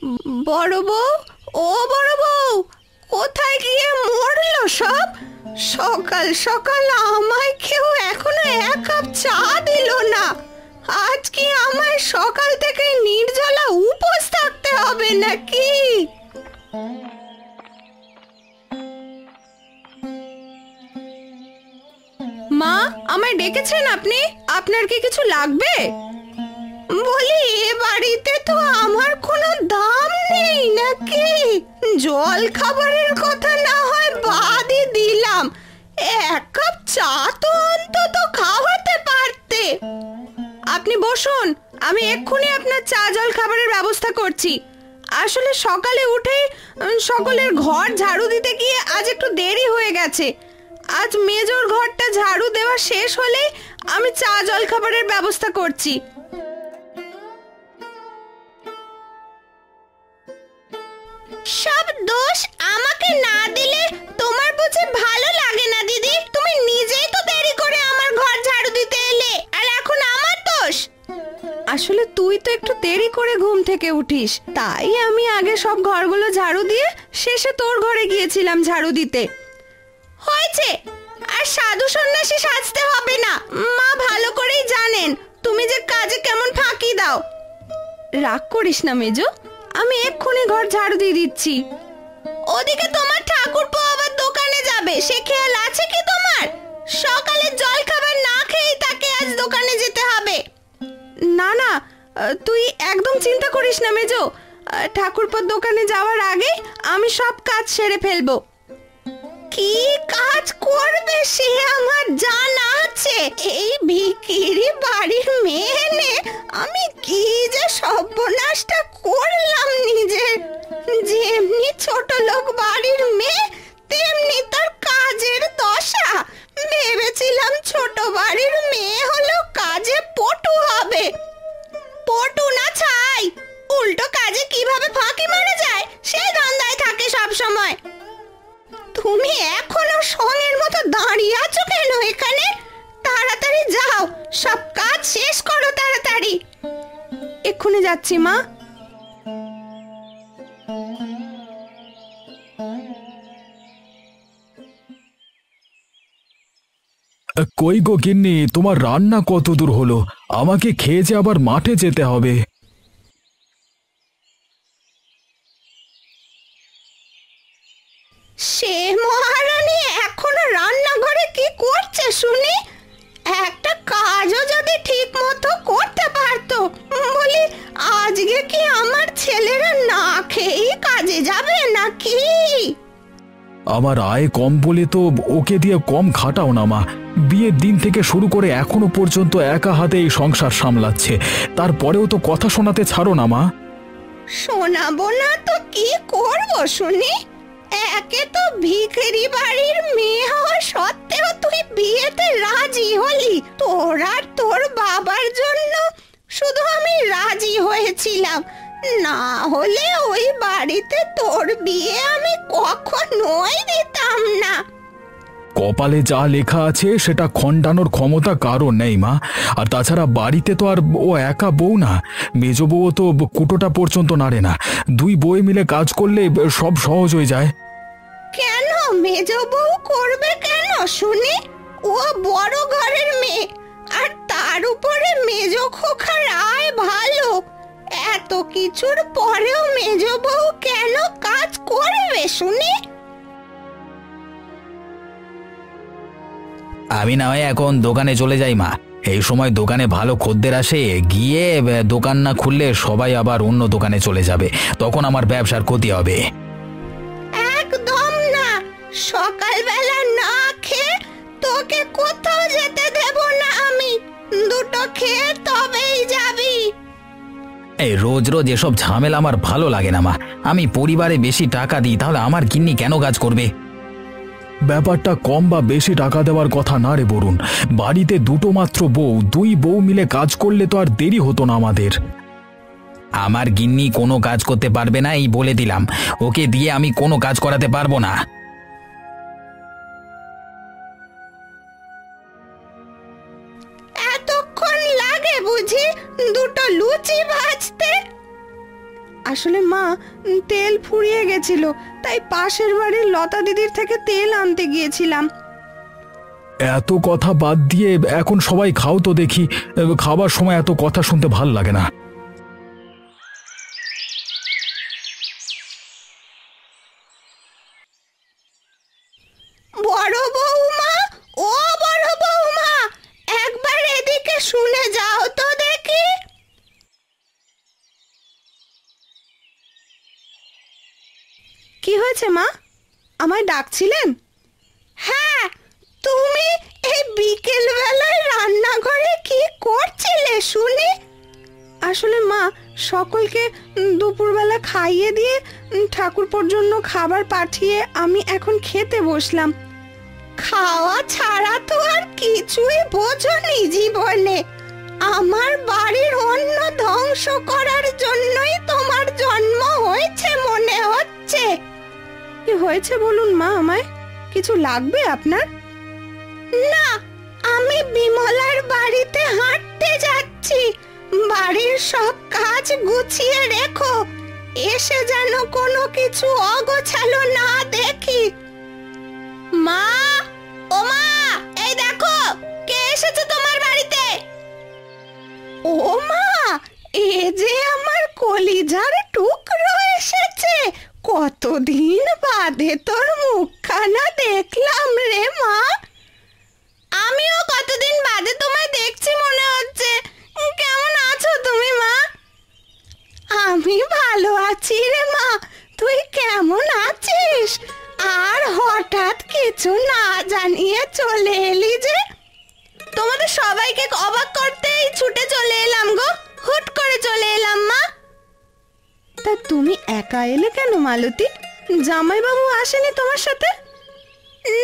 বড় বউ, ও বড় বউ, কোথায় গিয়ে মরলো সব? সকাল সকাল আমায় কেউ এখনো এক কাপ চা দিল না। আজ কি আমায় সকাল থেকে নির্জলা উপোস থাকতে হবে নাকি? মা, আমায় ডেকেছেন আপনি? আপনার কি কিছু লাগবে? বলি, এ বাড়িতে তো আমার কোনো দাম নেই নাকি? জল খাবারের কথা না হয় বাদই দিলাম, এক কাপ চা তো অন্তত খাওয়াতে পারতে। আপনি বসুন, আমি এক্ষুনি আপনার চা জল খাবারের ব্যবস্থা করছি। আসলে সকালে উঠে সকলের ঘর ঝাড়ু দিতে গিয়ে আজ একটু দেরি হয়ে গেছে। আজ মেজর ঘরটা ঝাড়ু দেওয়া শেষ হলে আমি চা জল খাবারের ব্যবস্থা করছি। সব দোষ আমাকে না দিলে তোমার বুঝি ভালো লাগে না দিদি? তুমি নিজেই তো দেরি করে আমার ঘর ঝাড়ু দিতে এলে, আর এখন আমার দোষ? আসলে তুই তো একটু দেরি করে ঘুম থেকে উঠিস, তাই আমি আগে সব ঘরগুলো ঝাড়ু দিয়ে শেষে তোর ঘরে গিয়েছিলাম ঝাড়ু দিতে। হয়েছে, আর সাধু সন্ন্যাসী সাজতে হবে না। মা ভালো করেই জানেন তুমি যে কাজে কেমন ফাঁকি দাও। রাগ করিস না মেজো, আমি এক্ষুনি ঘর ঝাড়ু দিয়ে দিচ্ছি। ওদিকে তোমার ঠাকুরপো আবার দোকানে যাবে, সে খেয়াল আছে কি তোমার? সকালে জল খাবার না খেয়েই তাকে আজ দোকানে যেতে হবে। না না, তুই একদম চিন্তা করিস না মেজো, ঠাকুরপোর দোকানে যাওয়ার আগে আমি সব কাজ সেরে ফেলবো। কি কাজ করবে সে আমার জানা আছে। এই ভিখিরি বাড়ির মেয়ে নে আমি কি যে সর্বনাশটা করলাম নিজের। যেমনি ছোট লোক বাড়ির মেয়ে তেমনি তার কাজের দশা। ভেবেছিলাম ছোট বাড়ির মেয়ে হলো কাজে পটু হবে। পটু না ছাই, উল্টো কাজে কিভাবে ফাঁকি মারা যায় সেই ধান্দায় থাকে সব সময়। তুমি এখনো সঙ্গের মতো দাঁড়িয়ে আছো কেন এখানে? তাড়াতাড়ি যাও, সব কাজ শেষ করো তাড়াতাড়ি। এক্ষুনি যাচ্ছি মা। কই গো গিন্নি, তোমার রান্না কত দূর হলো? আমাকে খেয়ে যে আবার মাঠে যেতে হবে। সে মহারানী এখনো রান্নাঘরে কি করছে শুনি? একটা কাজও যদি ঠিক মতো করতে পারতো। বলি, আজকে কি আমার ছেলেরা না খেয়েই কাজে যাবে নাকি? আমার আয় কম বলে তো ওকে দিয়ে কম খাটাও না মা। বিয়ের দিন থেকে শুরু করে এখনো পর্যন্ত একা হাতে এই সংসার সামলাচ্ছে, তারপরেও তো কথা শোনাতে ছাড়ো না মা। শোনাবো না তো কি করবো শুনি? একে তো ভিখারি বাড়ির মেয়ে হওয়া সত্ত্বেও তুই বিয়েতে রাজি হলি। তোর আর তোর বাবার জন্য শুধু আমি রাজি হয়েছিলাম, না হলে ওই বাড়িতে তোর বিয়ে আমি কখনোই দিতাম না। কপালে যা লেখা আছে সেটা খণ্ডানোর ক্ষমতা কারো নেই মা। আর তাছাড়া বাড়িতে তো আর ও একা বউ না, মেজ বউও তো কুটোটা পর্যন্ত নাড়ে না। দুই বউ মিলে কাজ করলে সব সহজ হয়ে যায়। কেন মেজ বউ করবে কেন শুনি? ও বড় ঘরের মেয়ে, আর তার উপরে মেজ খোকার আয় ভালো। এত কিছুর পরেও মেজ বউ কেন কাজ করবে শুনি? আমি না হয় এখন দোকানে চলে যাই মা। এই সময় দোকানে ভালো খদ্দের আসে, গিয়ে দোকান না খুললে সবাই আবার অন্য দোকানে চলে যাবে, তখন আমার ব্যবসার ক্ষতি হবে। একদম না, সকালবেলা না খেয়ে তোকে কোথাও যেতে দেব না আমি। দুটো খেয়ে তবেই যাবি। এই রোজ রোজ এসব ঝামেলা আমার ভালো লাগে না মা। আমি পরিবারে বেশি টাকা দিই, তাহলে আমার গিন্নি কেন কাজ করবে? ব্যাপারটা কম বা বেশি টাকা দেওয়ার কথা না রে বরুণ। বাড়িতে দুটো মাত্র বউ, দুই বউ মিলে কাজ করলে তো আর দেরি হতো না আমাদের। আমার গিন্নি কোনো কাজ করতে পারবে না, এই বলে দিলাম। ওকে দিয়ে আমি কোনো কাজ করাতে পারবো না। এতক্ষণ লাগে বুঝি দুটো লুচি ভাজতে? আসলে মা, তেল ফুরিয়ে গেছিল, তাই পাশের বাড়ির লতা দিদির থেকে তেল আনতে গিয়েছিলাম। এত কথা বাদ দিয়ে এখন সবাই খাও তো দেখি। খাবার সময় এত কথা শুনতে ভাল লাগে না। বড় বৌমা, ও বড় বৌমা, একবার এদিকে শুনে যাও তো দেখি। কি হয়েছে মা, আমায় ডাকছিলেন? হ্যাঁ, তুমি এই বিকেল বেলায় রান্নাঘরে কি করছিলে শুনি? আসলে মা, সকলকে দুপুরবেলা খাইয়ে দিয়ে ঠাকুরপোর জন্য খাবার পাঠিয়ে আমি এখন খেতে বসলাম। খাওয়া ছাড়া তো আর কিছুই বোঝনি জীবনে। আমার বাড়ির অন্ন ধ্বংস করার জন্যই তোমার জন্ম হয়েছে মনে হচ্ছে। কি হয়েছে বলুন মা, আমায় কিছু লাগবে আপনার? না, আমি বিমলার বাড়িতে হাঁটতে যাচ্ছি। বাড়ির সব কাজ গুছিয়ে রেখো, এসে যেন কোনো কিছু অগোছালো না দেখি। মা, ও মা, এই দেখো কে এসেছে তোমার বাড়িতে। ও মা, এ যে আমার কলিজার টুকরো এসেছে। কতদিন বাদে তোর মুখখানা দেখলাম রে মা। আমিও কতদিন বাদে তোমায় দেখছি মনে হচ্ছে। কেমন আছো তুমি মা? আমি ভালো আছি রে মা, তুই কেমন আছিস? আর হঠাৎ কিছু না জানিয়ে চলে এলি যে? তোমাদের সবাইকে অবাক করতেই ছুটে চলে এলাম গো, হুট করে চলে এলাম মা। তা তুমি একা এলে কেন মালতী? জামাইবাবু আসেনি তোমার সাথে?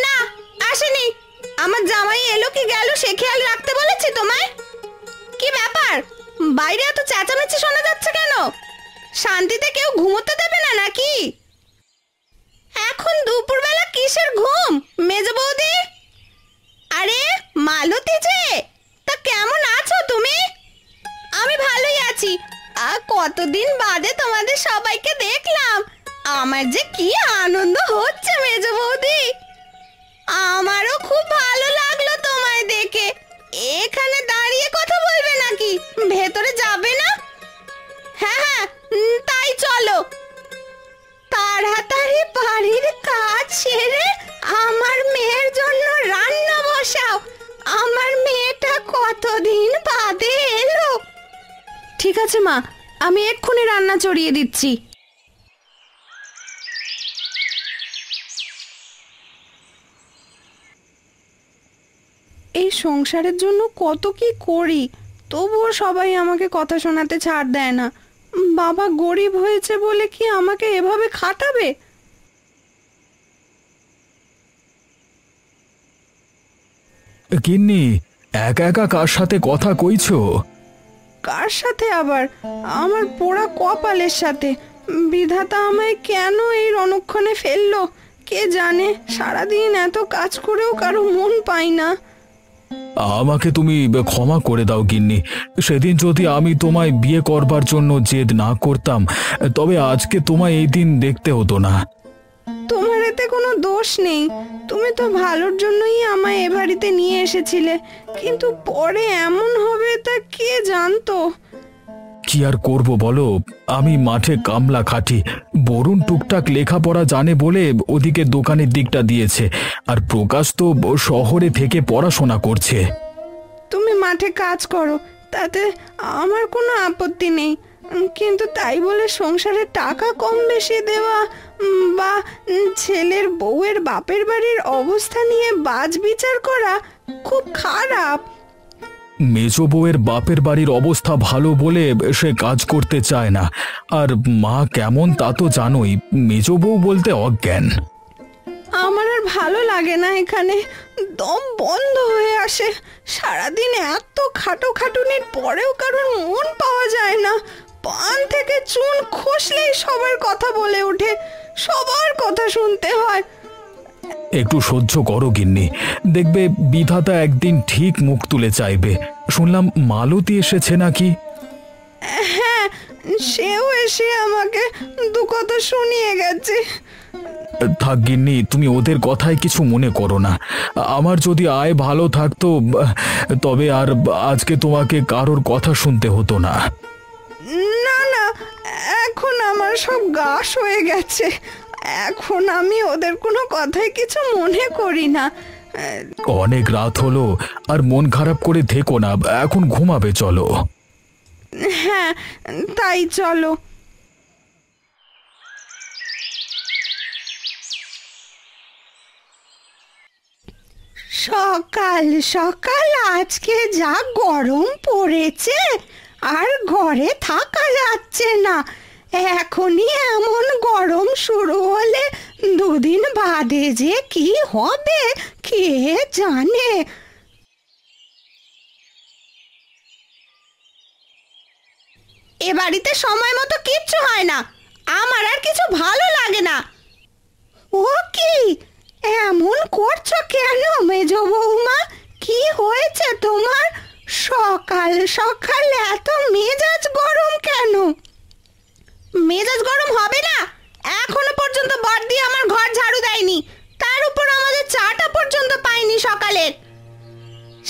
না, আসেনি। আমার জামাই এলো কি গেল সে খেয়াল রাখতে বলেছি তোমায়? কি ব্যাপার, বাইরে এত চেঁচামেচি শোনা যাচ্ছে কেন? শান্তিতে কেউ ঘুমোতে দেবে না নাকি? এখন দুপুরবেলা কিসের ঘুম মেজ বৌদি? আরে মালতী যে, তা কেমন আছো তুমি? আমি ভালোই আছি। আর কতদিন বাদে তোমাদের সবাইকে দেখলাম, আমার যে কি আনন্দ হচ্ছে মেজ বৌদি। আমারও খুব ভালো লাগলো তোমায় দেখে। এখানে দাঁড়িয়ে কথা বলবে নাকি, ভেতরে যাবে না? হ্যাঁ হ্যাঁ, তাই চলো। তাড়াতাড়ি বাড়ির কাজ সেরে আমার মেয়ের জন্য রান্না বসাও। আমার মেয়েটা কতদিন বাদে এলো। ঠিক আছে মা, আমি এক্ষুনি রান্না চড়িয়ে দিচ্ছি। এই সংসারের জন্য কত কি করি, তবুও সবাই আমাকে কথা শোনাতে ছাড় দেয় না। বাবা গরিব হয়েছে বলে কি আমাকে এভাবে খাটাবে? গিন্নি, একা একা কার সাথে কথা কইছো? কার সাথে আবার? আমার পোড়া কপালের সাথে। বিধাতা আমায় কেন এই রণক্ষণে ফেললো কে জানে। সারাদিন এত কাজ করেও কারো মন পাই না। আমাকে তুমি ক্ষমা করে দাও গিন্নি। সেদিন যদি আমি তোমায় বিয়ে করবার জন্য জেদ না করতাম, তবে আজকে তোমায় এই দিন দেখতে হতো না। তোমার এতে কোনো দোষ নেই, তুমি তো ভালোর জন্যই আমায় এ বাড়িতে নিয়ে এসেছিলে। কিন্তু পরে এমন হবে তা কে জানতো। কি আর করব বলো, আমি মাঠে কামলা খাটি। বরুণ টুকটাক লেখাপড়া জানে বলে ওদিকে দোকানের দিকটা দিয়েছে, আর প্রকাশ তো শহরে থেকে পড়াশোনা করছে। তুমি মাঠে কাজ করো, তাতে আমার কোনো আপত্তি নেই। কিন্তু তাই বলে সংসারে টাকা কম বেশি দেওয়া বা ছেলের বউয়ের বাপের বাড়ির অবস্থা নিয়ে বাজ বিচার করা খুব খারাপ। মেজো বউয়ের বাপের বাড়ির অবস্থা ভালো বলে সে কাজ করতে চায় না। আর মা কেমন তা তো জানোই, মেজো বউ বলতে অজ্ঞান। আমার আর ভালো লাগে না এখানে, দম বন্ধ হয়ে আসে। সারাদিন এত খাটোখাটুনির পরেও কারোর মন পাওয়া যায় না। পান থেকে চুন খসলেই সবার কথা বলে ওঠে, সবার কথা শুনতে হয়। একটু সহ্য করো গিন্নি, দেখবে বিধাতা একদিন ঠিক মুখ তুলে চাইবে। শুনলাম মালতী এসেছে নাকি? হ্যাঁ, সেও এসে আমাকে দু কথা শুনিয়ে গেছে। থাক গিন্নি, তুমি ওদের কথায় কিছু মনে করো না। আমার যদি আয় ভালো থাকতো তবে আর আজকে তোমাকে কারোর কথা শুনতে হতো না। না না, এখন আমার সব গাশ হয়ে গেছে, এখন আমি ওদের কোনো কথায় কিছু মনে করি না। অনেক রাত হলো, আর মন খারাপ করে থেকো না, এখন ঘুমাবে চলো। হ্যাঁ, তাই চলো। সকাল সকাল আজকে যা গরম পড়েছে, আর ঘরে থাকা যাচ্ছে না। এখনই এমন গরম শুরু হলে দুদিন বাদে যে কি হবে কে জানে। এ বাড়িতে সময় মতো কিচ্ছু হয় না, আমার আর কিছু ভালো লাগে না। ও কি এমন করছো কেন মেজ বৌমা? কি হয়েছে তোমার? সকাল সকাল এত মেজাজ গরম কেন? মেজাজ গরম হবে না? এখনো পর্যন্ত বড়দি আমার ঘর ঝাড়ু দেয়নি, তার উপর আমাদের চাটা পর্যন্ত পাইনি সকালের।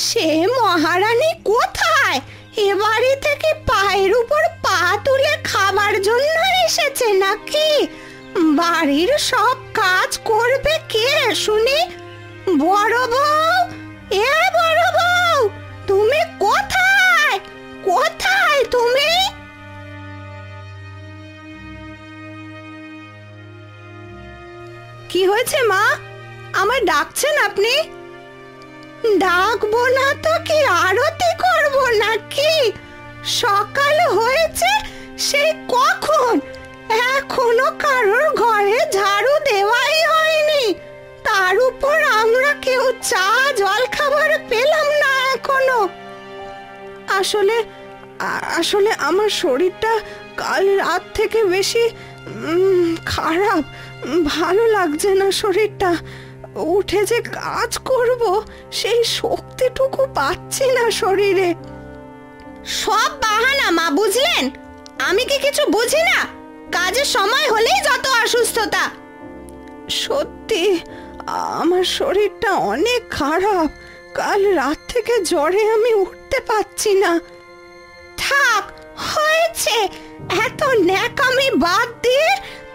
সে মহারানী কোথায়? এ বাড়ি থেকে পায়ের উপর পা তুলে খাবার জন্য এসেছে নাকি? বাড়ির সব কাজ করবে কে শুনি? বড় বউ, এ বড় বউ, তুমি কোথায়? কোথায় তুমি? কি হয়েছে মা? আমায় ডাকছেন আপনি? ডাকবো না তো কি আরতি করবো নাকি? সকাল হয়েছে সেই কখন, এখনো কারোর ঘরে ঝাড়ু দেওয়াই হয়নি। তার উপর আমরা কেউ চা জল খাবার পেলাম না এখনো। আসলে আসলে আমার শরীরটা কাল রাত থেকে বেশি খারাপ, ভালো লাগছে না শরীরটা। উঠে যে কাজ করব সেই শক্তিটুকু পাচ্ছি না শরীরে। সব বাহানা মা, বুঝলেন? আমি কি কিছু বুঝি না? কাজের সময় হলেই যত অসুস্থতা। সত্যি আমার শরীরটা অনেক খারাপ, কাল রাত থেকে জ্বরে আমি উঠতে পারছি না। থাক, হয়েছে, এত ন্যাকামি বাদ দিয়ে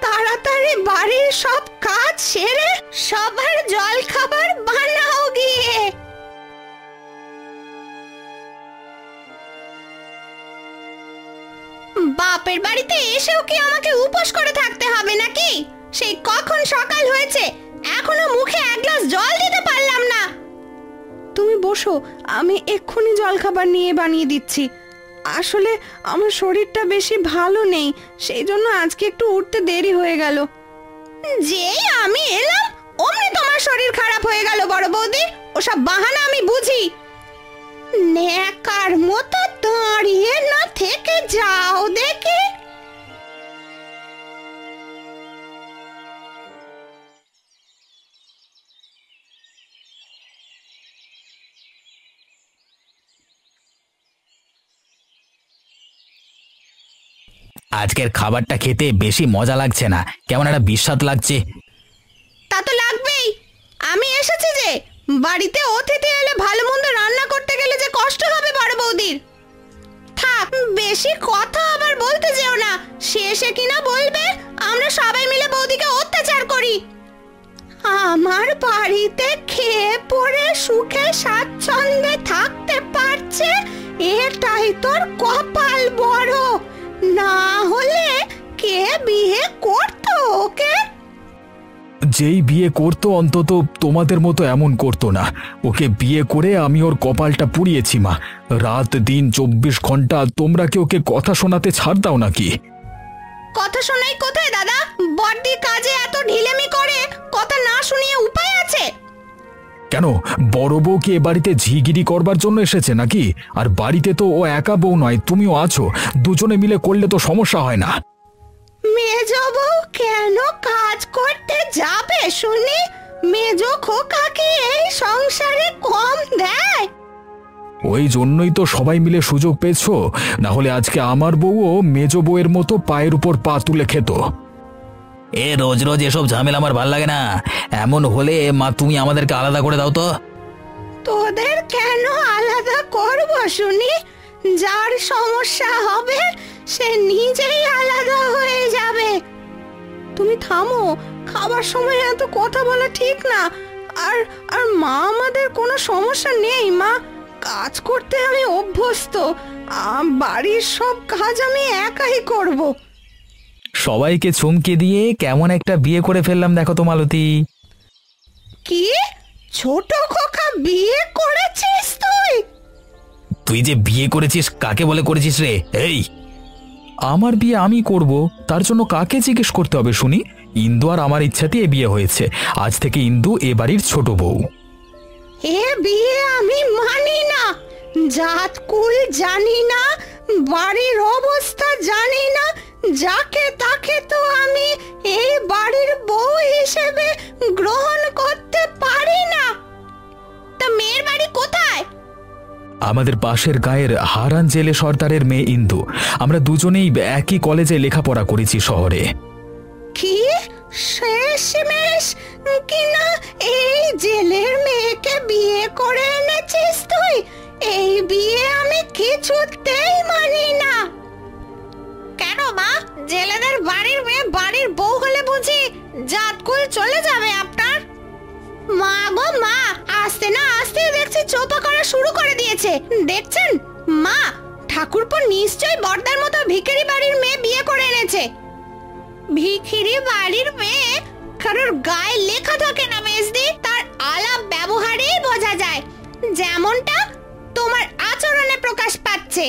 তাড়াতাড়ি বাড়ির সব কাজ সেরে সবার জল খাবার বানাও গিয়ে। বাপের বাড়িতে এসেও কি আমাকে উপোস করে থাকতে হবে নাকি? সেই কখন সকাল হয়েছে, এখনো মুখে এক গ্লাস জল দিতে পারলাম না। তুমি বসো, আমি এক্ষুনি জল খাবার নিয়ে বানিয়ে দিচ্ছি। আসলে আমার শরীরটা বেশি ভালো নেই, সেই জন্য আজকে একটু উঠতে দেরি হয়ে গেল। যেই আমি এলাম অমনি তোমার শরীর খারাপ হয়ে গেল বড় বৌদি। ওসব বাহানা আমি বুঝি। নেকার মতো দাঁড়িয়ে না থেকে যাও দেখি। আজকের খাবারটা খেতে বেশি মজা লাগছে না, কেমন একটা বিস্বাদ লাগছে। তা তো লাগবেই, আমি এসেছি যে। বাড়িতে অতিথি এলে ভালো মন্দ রান্না করতে গেলে যে কষ্ট হবে বড় বৌদির। থাক, বেশি কথা আবার বলতে যেও না, শেষে কিনা বলবে আমরা সবাই মিলে বৌদিকে অত্যাচার করি। আমার বাড়িতে খেয়ে পড়ে সুখে স্বাচ্ছন্দ্যে থাকতে পারছে, এটাই তোর কপাল বড়। না হলে কে বিয়ে করতো ওকে? যেই বিয়ে করতো অন্তত তোমাদের মতো এমন করতো না। ওকে বিয়ে করে আমি ওর কপালটা পুড়িয়েছি মা। রাত দিন 24 ঘন্টা তোমরা কি ওকে কথা শোনাতে ছাড় দাও নাকি? কথা শোনাই কোথায় দাদা? বড়দি কাজে এত ঢিলেমি করে, কথা না শুনিয়ে উপায় আছে? কেন, বড় বউ কি এ বাড়িতে ঝিগিরি করবার জন্য এসেছে নাকি? আর বাড়িতে তো ও একা বউ নয়, তুমিও আছো, দুজনে মিলে করলে তো সমস্যা হয় না। মেজ বউ কেন কাজ করতে যাবে শুনি? মেজ খোকা কি এই সংসারে কম দেয়? ওই জন্যই তো সবাই মিলে সুযোগ পেয়েছো, না হলে আজকে আমার বউও মেজ বউয়ের মতো পায়ের উপর পা তুলে খেত। এ রোজ রোজ এসব ঝামেলা আমার ভাল লাগে না। এমন হলে মা তুমি আমাদেরকে আলাদা করে দাও তো। তোদের কেন আলাদা করব শুনি? যার সমস্যা হবে সে নিজেই আলাদা হয়ে যাবে। তুমি থামো, খাবার সময় এত কথা বলা ঠিক না। আর আর মা, আমাদের কোনো সমস্যা নেই মা, কাজ করতে আমি অভ্যস্ত। বাড়ির সব কাজ আমি একাই করব। সবাইকে চমকে দিয়ে কেমন একটা বিয়ে করে ফেললাম দেখো তো মালতী। কি ছোট খোকা বিয়ে করেছিস তুই? তুই যে বিয়ে করেছিস কাকে বলে করেছিস রে? এই আমার বিয়ে আমি করব, তার জন্য কাকে জিজ্ঞেস করতে হবে শুনি? ইন্দু আর আমার ইচ্ছাতেই এ বিয়ে হয়েছে। আজ থেকে ইন্দু এ বাড়ির ছোট বউ। এ বিয়ে আমি মানি না। জাত কুল জানি না, বাড়ির অবস্থা জানি না, যাকে তাকে তো আমি এই বাড়ির বউ হিসেবে গ্রহণ করতে পারি না। তা মেয়ের বাড়ি কোথায়? আমাদের পাশের গায়ের হারান জেলে সর্দারের মেয়ে ইন্দু। আমরা দুজনেই একই কলেজে লেখাপড়া করেছি শহরে। কি শেষমেশ কিনা এই জেলের মেয়েকে বিয়ে করে এনেছিস তুই? এই বিয়ে আমি কিছুতেই মানি না। কেন মা, জেলেদের বাড়ির মেয়ে বাড়ির বউ হলে বুঝি জাতকুল চলে যাবে আপনার? মা গো মা, আস্তে না আস্তে দেখছি চোপা করা শুরু করে দিয়েছে। দেখছেন মা, ঠাকুরপো নিশ্চয়ই বর্দার মতো ভিখারি বাড়ির মেয়ে বিয়ে করে এনেছে। ভিখিরি বাড়ির মেয়ে কারোর গায়ে লেখা থাকে না মেজদি, তার আলাপ ব্যবহারেই বোঝা যায়। যেমনটা তোমার আচরণে প্রকাশ পাচ্ছে।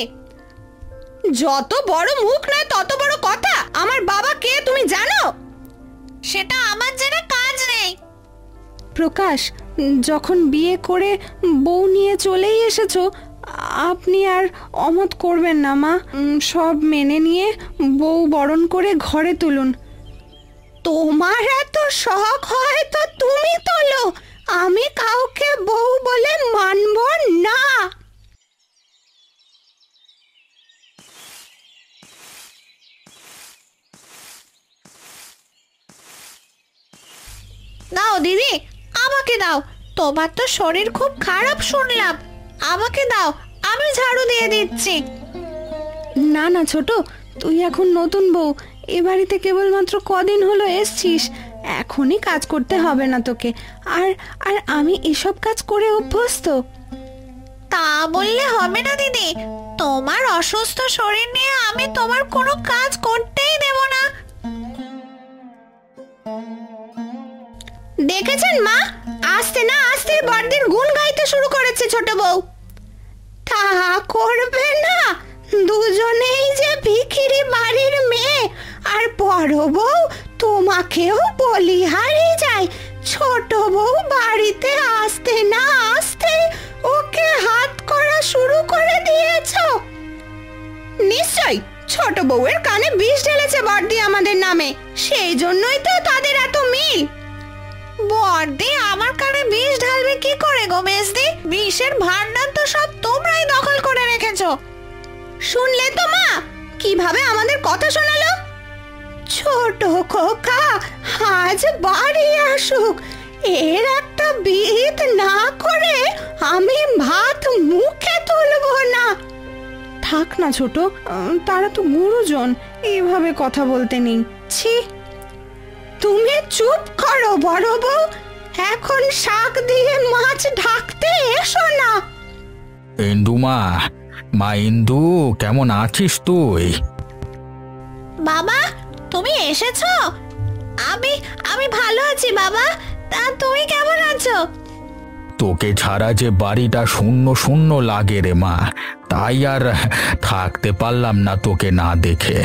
যত বড় মুখ নয় তত বড় কথা। আমার বাবা কে তুমি জানো? সেটা আমার জানা কাজ নেই। প্রকাশ, যখন বিয়ে করে বউ নিয়ে চলেই এসেছো, আপনি আর অমত করবেন না মা। সব মেনে নিয়ে বউ বরণ করে ঘরে তুলুন। তোমার এত শখ হয় তো তুমি তোলো, আমি কাউকে বউ বলে মানব না। দাও দিদি, আমাকে দাও। তোমার তো শরীর খুব খারাপ শুনলাম, আমাকে দাও, আমি ঝাড়ু দিয়ে দিচ্ছি। না না ছোট, তুই এখন নতুন বউ, এ বাড়িতে কেবলমাত্র কদিন হলো এসছিস, এখনই কাজ করতে হবে না তোকে। আর আর আমি এসব কাজ করে অভ্যস্ত। তা বললে হবে না দিদি, তোমার অসুস্থ শরীর নিয়ে আমি তোমার কোনো কাজ করতেই দেব না। দেখেছেন মা, আস্তে না আস্তে বড়দির গুণ গাইতে শুরু করেছে ছোট বউ। তা করবে না, দুজনেই যে ভিখিরি বাড়ির মেয়ে। আর বড় বউ তোমাকেও বলিহারি যায়। ছোট বউ বাড়িতে আসতে না আসতে ওকে হাত করা শুরু করে দিয়েছো। নিশ্চয় ছোট বউয়ের কানে বিষ ঢেলেছে বড়দি আমাদের নামে, সেই জন্যই তো তাদের এত মিল। বড়দি আমার কানে বিষ ঢালবে কি করে গো মেজদি? বিষের ভান্ডার তো সব তোমরাই দখল করে রেখেছো। শুনলে তো মা, কিভাবে আমাদের কথা শোনালো। ছোট খোকা আজ বাড়ি আসুক, এর একটা বিহিত না করে আমি ভাত মুখে তুলবো না। থাক না ছোট, তারা তো গুরুজন, এইভাবে কথা বলতে নেই। ছি, তুমি চুপ করো বড় বউ, এখন শাক দিয়ে মাছ ঢাকতে এসো না। ইন্দু মা, মা ইন্দু, কেমন আছিস তুই? বাবা, তুমি এসেছো? আমি আমি ভালো আছি বাবা, তা তুমি কেমন আছো? তোকে ছাড়া যে বাড়িটা শূন্য শূন্য লাগে রে মা, তাই আর থাকতে পারলাম না তোকে না দেখে।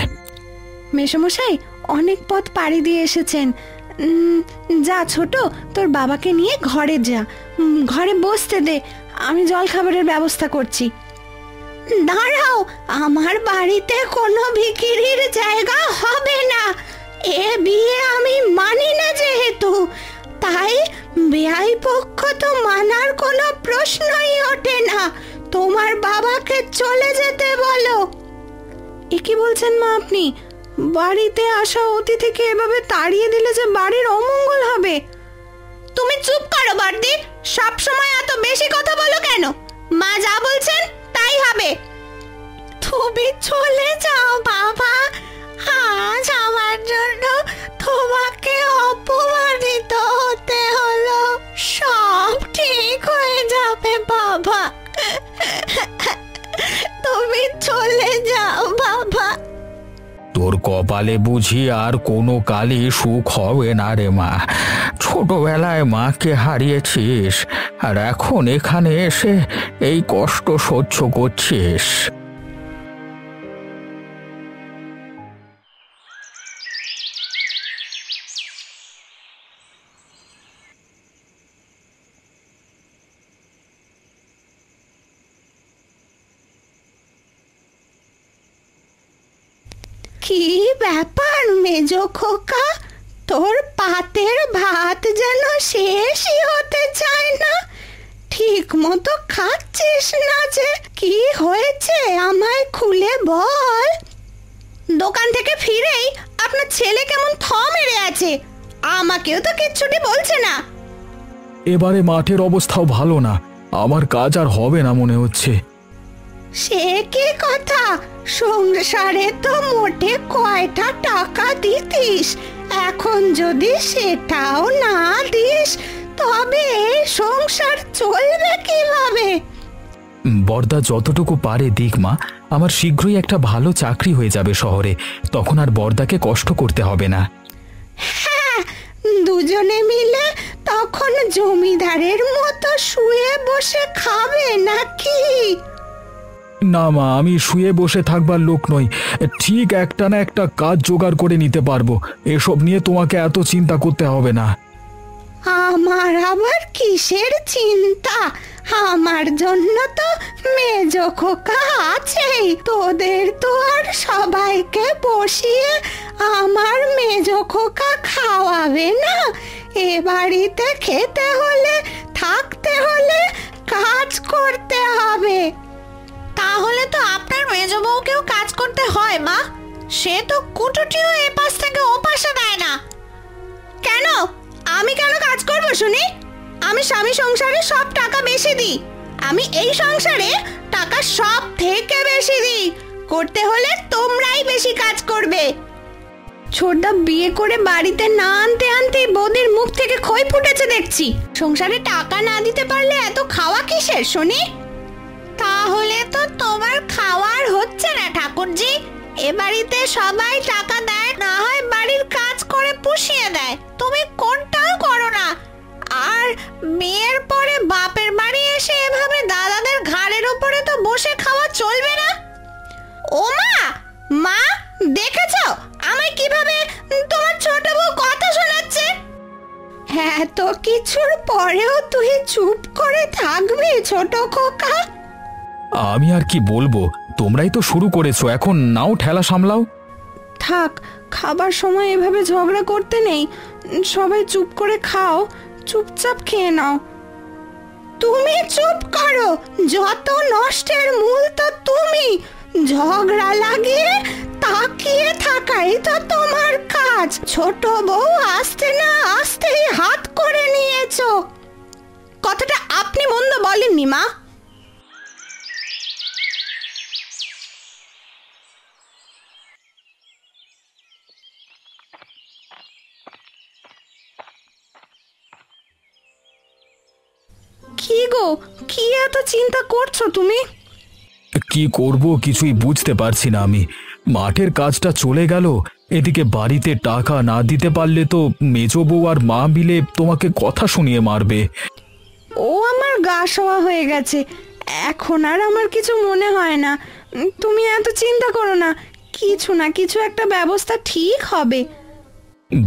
মেশমশাই অনেক পথ পাড়ি দিয়ে এসেছেন। যা ছোট, তোর বাবাকে নিয়ে ঘরে যা, ঘরে বসতে দে, আমি জল খাবারের ব্যবস্থা করছি। দাঁড়াও, আমার বাড়িতে কোনো ভিখিরির জায়গা হবে না। এ বিয়ে আমি মানি না যেহেতু, তাই বেয়াই পক্ষ তো মানার কোনো প্রশ্নই ওঠে না। তোমার বাবাকে চলে যেতে বলো। এ কি বলছেন মা আপনি? বাড়িতে আসা অতিথিকে এভাবে তাড়িয়ে দিলে যে বাড়ির অমঙ্গল হবে। তুমি চুপ করো বর্দি, সব সময় এত বেশি কথা বলো কেন? মা যা বলছেন তাই হবে। তুমি চলে যাও বাবা, আজ আমার জন্য তোমাকে অপমানিত হতে হলো। সব ঠিক হয়ে যাবে বাবা, তুমি চলে যাও বাবা। তোর কপালে বুঝি আর কোনো কালই সুখ হবে না রে মা। ছোটবেলায় মাকে হারিয়েছিস আর এখন এখানে এসে এই কষ্ট সহ্য করছিস। কি ব্যাপার মেজো খোকা, তোর পাতের ভাত যেন শেষই হতে চায় না। ঠিক মতো খাচ্ছিস না যে, কি হয়েছে আমায় খুলে বল। দোকান থেকে ফিরেই আপনার ছেলে কেমন থ মেরে আছে, আমাকেও তো কিচ্ছুটি বলছে না। এবারে মাঠের অবস্থাও ভালো না, আমার কাজ আর হবে না মনে হচ্ছে। সে কি কথা, সংসারে তো মোটে কয়টা টাকা দিতিস, এখন যদি সেটাও না দিস তবে সংসার চলবে কিভাবে? বর্দা যতটুকু পারে দিক মা, আমার শীঘ্রই একটা ভালো চাকরি হয়ে যাবে শহরে, তখন আর বর্দাকে কষ্ট করতে হবে না। হ্যাঁ, দুজনে মিলে তখন জমিদারের মতো শুয়ে বসে খাবে নাকি? না মা, আমি শুয়ে বসে থাকবার লোক নই, ঠিক একটা না একটা কাজ জোগাড় করে নিতে পারবো, এসব নিয়ে তোমাকে এত চিন্তা করতে হবে না। আমার আবার কিসের চিন্তা, আমার জন্য তো মেজো খোকা আছেই। তোদের তো আর সবাইকে বসিয়ে আমার মেজো খোকা খাওয়াবে না। এ বাড়িতে খেতে হলে, থাকতে হলে কাজ করতে হবে। তাহলে তো আপনার মেজো বউকেও কাজ করতে হয় মা, সে তো কুটুটিও এপাশ থেকে ওপাশে দেয় না। কেন আমি কেন কাজ করব শুনি? আমি স্বামী সংসারে সব টাকা বেশি দিই, আমি এই সংসারে টাকা সব থেকে বেশি দিই। করতে হলে তোমরাই বেশি কাজ করবে। ছোটদা বিয়ে করে বাড়িতে না আনতে আনতেই বৌদির মুখ থেকে খই ফুটেছে দেখছি। সংসারে টাকা না দিতে পারলে এত খাওয়া কিসের শুনি? তাহলে তো তোমার খাওয়ার হচ্ছে না ঠাকুরজি। এ বাড়িতে সবাই টাকা দেয়, না হয় বাড়ির কাজ করে পুষিয়ে দেয়, তুমি কোনটাও করো না। আর বিয়ের পরে বাপের বাড়ি এসে এভাবে দাদাদের ঘাড়ের উপরে তো বসে খাওয়া চলবে না। ও মা, মা দেখেছো আমায় কিভাবে তোমার ছোট বউ কথা শোনাচ্ছে? এত কিছুর পরেও তুই চুপ করে থাকবি ছোট খোকা? আমি আর কি বলবো, তোমরাই তো শুরু করেছো, এখন নাও ঠেলা সামলাও। থাক, খাবার সময় এভাবে ঝগড়া করতে নেই, সবাই চুপ করে খাও, চুপচাপ খেয়ে নাও। তুমি চুপ করো, যত নষ্টের মূল তো তুমি। ঝগড়া লাগিয়ে তাকিয়ে থাকাই তো তোমার কাজ। ছোট বউ আসতে না আসতেই হাত করে নিয়েছো। কথাটা আপনি মন্দ বলেননি মা। কি গো, কি এত চিন্তা করছো তুমি? কি করব কিছুই বুঝতে পারছি না আমি। মাঠের কাজটা চলে গেল, এদিকে বাড়িতে টাকা না দিতে পারলে তো মেজো বউ আর মা মিলে তোমাকে কথা শুনিয়ে মারবে। ও আমার গা শোয়া হয়ে গেছে, এখন আর আমার কিছু মনে হয় না। তুমি এত চিন্তা করো না, কিছু না কিছু একটা ব্যবস্থা ঠিক হবে।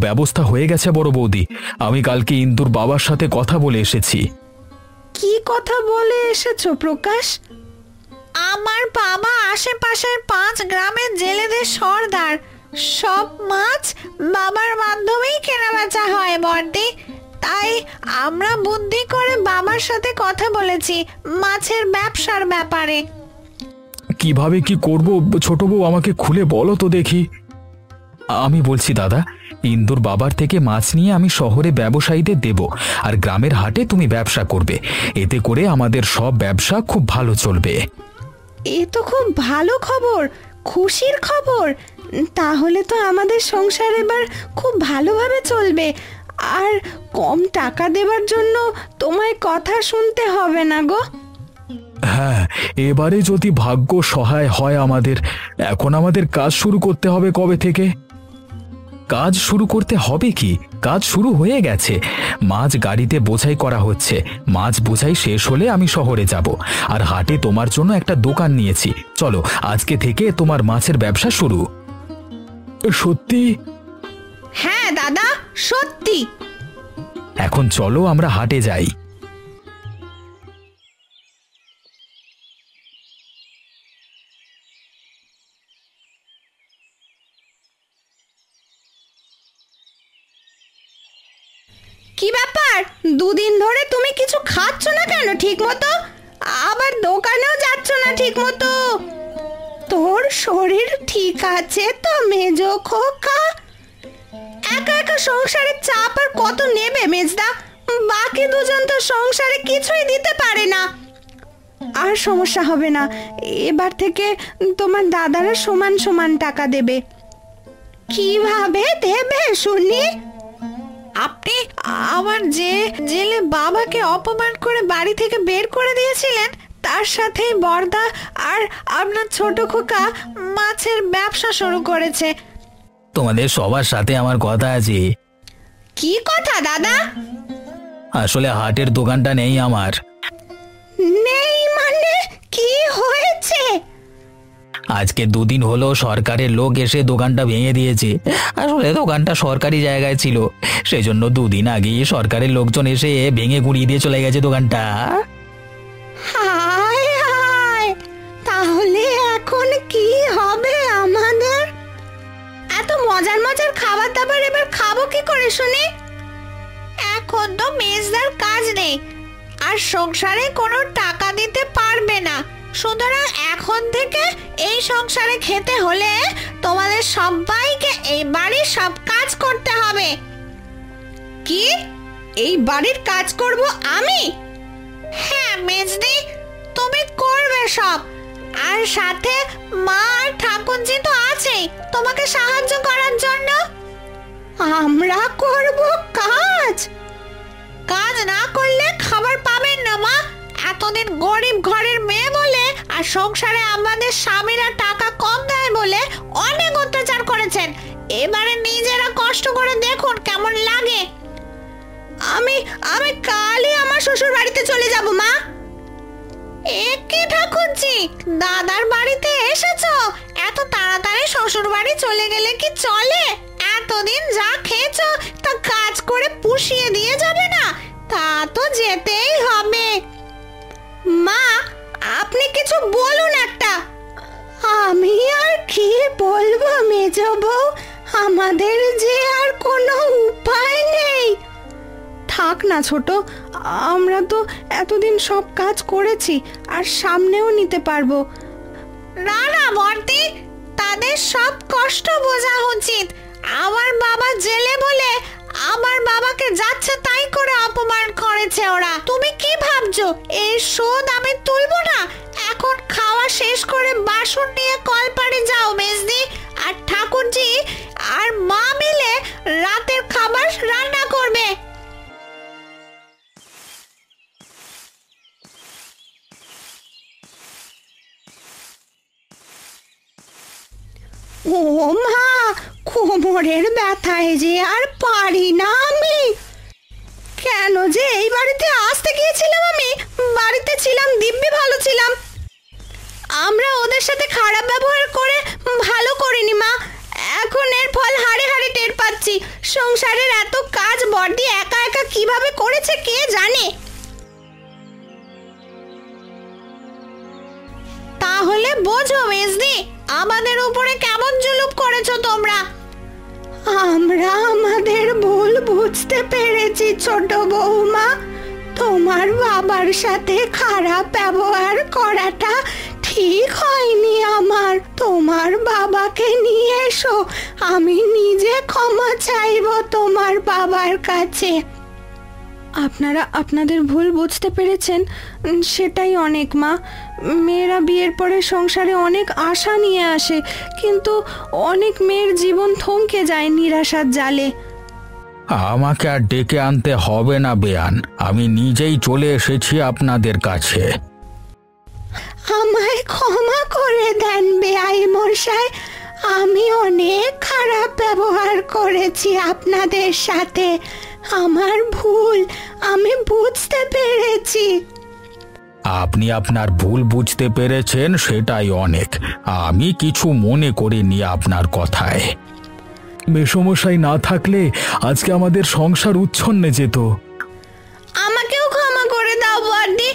ব্যবস্থা হয়ে গেছে বড় বৌদি, আমি কালকে ইন্দুর বাবার সাথে কথা বলে এসেছি। কি কথা বলে এসেছো প্রকাশ? আমার বাবা আশেপাশের 5 গ্রামের জেলেদের সর্দার, সব মাছ বাবার মাধ্যমেই কেনাবেচা হয় বর্দি। তাই আমরা বুদ্ধি করে বাবার সাথে কথা বলেছি মাছের ব্যবসার ব্যাপারে। কিভাবে কি করব ছোট বউ, আমাকে খুলে বলো তো দেখি। আমি বলছি দাদা, ইন্দুর বাবার থেকে মাছ নিয়ে আমি শহরে ব্যবসায়ীদের দেব, আর গ্রামের হাটে তুমি ব্যবসা করবে। এতে করে আমাদের সব ব্যবসা খুব ভালো চলবে। এ তো খুব ভালো খবর, খুশির খবর। তাহলে তো আমাদের সংসার এবার খুব ভালোভাবে চলবে, আর কম টাকা দেবার জন্য তোমায় কথা শুনতে হবে না গো। হ্যাঁ, এবারে যদি ভাগ্য সহায় হয় আমাদের, এখন আমাদের কাজ শুরু করতে হবে। কবে থেকে কাজ শুরু করতে হবে? কি কাজ শুরু হয়ে গেছে, মাছ গাড়িতে বোঝাই করা হচ্ছে। মাছ বোঝাই শেষ হলে আমি শহরে যাব, আর হাটে তোমার জন্য একটা দোকান নিয়েছি। চলো, আজকে থেকে তোমার মাছের ব্যবসা শুরু। সত্যি? হ্যাঁ দাদা, সত্যি। এখন চলো আমরা হাটে যাই। কি ব্যাপার, দুদিন ধরে তুমি কিছু খাচ্ছ না কেন ঠিক মতো? আবার দোকানেও যাচ্ছ না ঠিক মতো। তোর শরীর ঠিক আছে তো মেজো খোকা? একা একা সংসারের চাপ আর কত নেবে মেজদা? বাকি দুজন তো সংসারে কিছুই দিতে পারে না। আর সমস্যা হবে না, এবার থেকে তোমার দাদারা সমান সমান টাকা দেবে। কিভাবে দেবে শুনি? আপনি আমার জেলে বাবাকে অপমান করে বাড়ি থেকে বের করে দিয়েছিলেন, তার সাথেই বর্দা আর আপনার ছোট খোকা মাছের ব্যবসা শুরু করেছে। তোমাদের সবার সাথে আমার কথা আছে। কি কথা দাদা? আসলে হাটের দোকানটা নেই আমার। নেই মানে কি হয়েছে? আজকে দুদিন হলো সরকারের লোক এসে দোকানটা ভেঙে দিয়েছে। আসলে দোকানটা সরকারি জায়গায় ছিল, সেজন্য দুদিন আগেই সরকারের লোকজন এসে ভেঙে গুঁড়িয়ে দিয়ে চলে গেছে দোকানটা। হায় হায়, তাহলে এখন কি হবে আমাদের? এত মজার মজার খাবার দাবার এবার খাবো কি করে শুনি? এখন তো মেজদার কাজ নেই, আর সংসারে কোনো টাকা দিতে পারবে না। সুতরাং এখন থেকে এই সংসারে খেতে হলে তোমাদের সবাইকে এই বাড়ির সব কাজ করতে হবে। কি, এই বাড়ির কাজ করব আমি? হ্যাঁ মেজদি, তুমি করবে সব। আর সাথে মা আর ঠাকুরজি তো আছেই তোমাকে সাহায্য করার জন্য। আমরা করব কাজ? কাজ না করলে খাবার পাবেন না মা। এতদিন গরিব ঘরের মেয়ে বলে আর সংসারে আমাদের স্বামীরা টাকা কম দেয় বলে অনেক অত্যাচার করেছেন। এবারে নিজেরা কষ্ট করে দেখুন কেমন লাগে। আমি আমি কালই আমার শ্বশুর বাড়িতে চলে যাব মা। একে ঠাকুরজি, দাদার বাড়িতে এসেছো? এত তাড়াতাড়ি শ্বশুর বাড়ি চলে গেলে কি চলে? এতদিন যা খেয়েছো তা কাজ করে পুষিয়ে দিয়ে যাবে না? তা তো যেতেই হবে। মা, আপনি কিছু বলুন একটা। আমি আর কি বলবো মেজো বউ, আমাদের যে আর কোনো উপায় নেই। থাক না ছোট, আমরা তো এতদিন সব কাজ করেছি আর সামনেও নিতে পারবো। না না বর্দি, তাদের সব কষ্ট বোঝা উচিত। আমার বাবা জেলে বলে আমার বাবাকে যাচ্ছে তাই করে অপমান করেছে ওরা। তুমি কি ভাবছো এই শোধ আমি তুলবো না? এখন খাওয়া শেষ করে বাসন নিয়ে কলপাড়ে যাও মেজদি, আর ঠাকুরজি আর মা মিলে রাতের খাবার রান্না করবে। ও মা, কোমরের ব্যথায় যে আর পারি না আমি। কেন যে এই বাড়িতে আসতে গিয়েছিলাম? আমি বাড়িতে ছিলাম, দিব্যি ভালো ছিলাম। আমরা ওদের সাথে খারাপ ব্যবহার করে ভালো করিনি মা। এখন এর ফল হাড়ে হাড়ে টের পাচ্ছি। সংসারের এত কাজ বর্দি একা একা কিভাবে করেছে কে জানে। তাহলে বোঝো মেজদি, আমাদের উপরে কেমন জুলুম করেছো তোমরা। আমরা আমাদের ভুল বুঝতে পেরেছি ছোট বৌমা। তোমার বাবার সাথে খারাপ ব্যবহার করাটা ঠিক হয়নি আমার। তোমার বাবাকে নিয়ে এসো, আমি নিজে ক্ষমা চাইবো তোমার বাবার কাছে। আপনারা আপনাদের ভুল বুঝতে পেরেছেন, সেটাই অনেক মা। মেয়েরা বিয়ের পরে সংসারে অনেক আশা নিয়ে আসে, কিন্তু অনেক মেয়ের জীবন থমকে যায় নিরাশার জালে। আমাকে আর ডেকে আনতে হবে না বেয়ান, আমি নিজেই চলে এসেছি আপনাদের কাছে। আমায় ক্ষমা করে দেন বেআই মশাই, আমি অনেক খারাপ ব্যবহার করেছি আপনাদের সাথে। আমার ভুল, আমি বুঝতে পেরেছি। আপনি আপনার ভুল বুঝতে পেরেছেন, সেটাই অনেক। আমি কিছু মনে করিনি আপনার কথায়। মেসমশাই না থাকলে আজকে আমাদের সংসার উচ্ছন্নে যেত। আমাকেও ক্ষমা করে দাও বড়দি,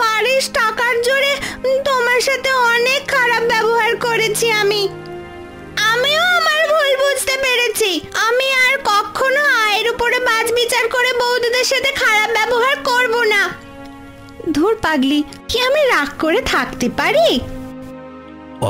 বাড়ির টাকার জোরে তোমার সাথে অনেক খারাপ ব্যবহার করেছি আমি। আমিও আমার ভুল বুঝতে পেরেছি। আমি আর কখনো আয়ের উপরে বাজ বিচার করে বৌদিদের সাথে খারাপ ব্যবহার করব না। ধুর পাগলি, কি আমি রাগ করে থাকতে পারি?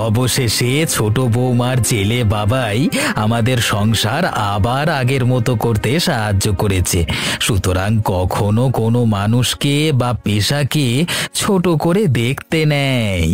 অবশেষে ছোট বৌমার ছেলে বাবাই আমাদের সংসার আবার আগের মতো করতে সাহায্য করেছে। সুতরাং কখনো কোনো মানুষকে বা পেশাকে ছোট করে দেখতে নেই।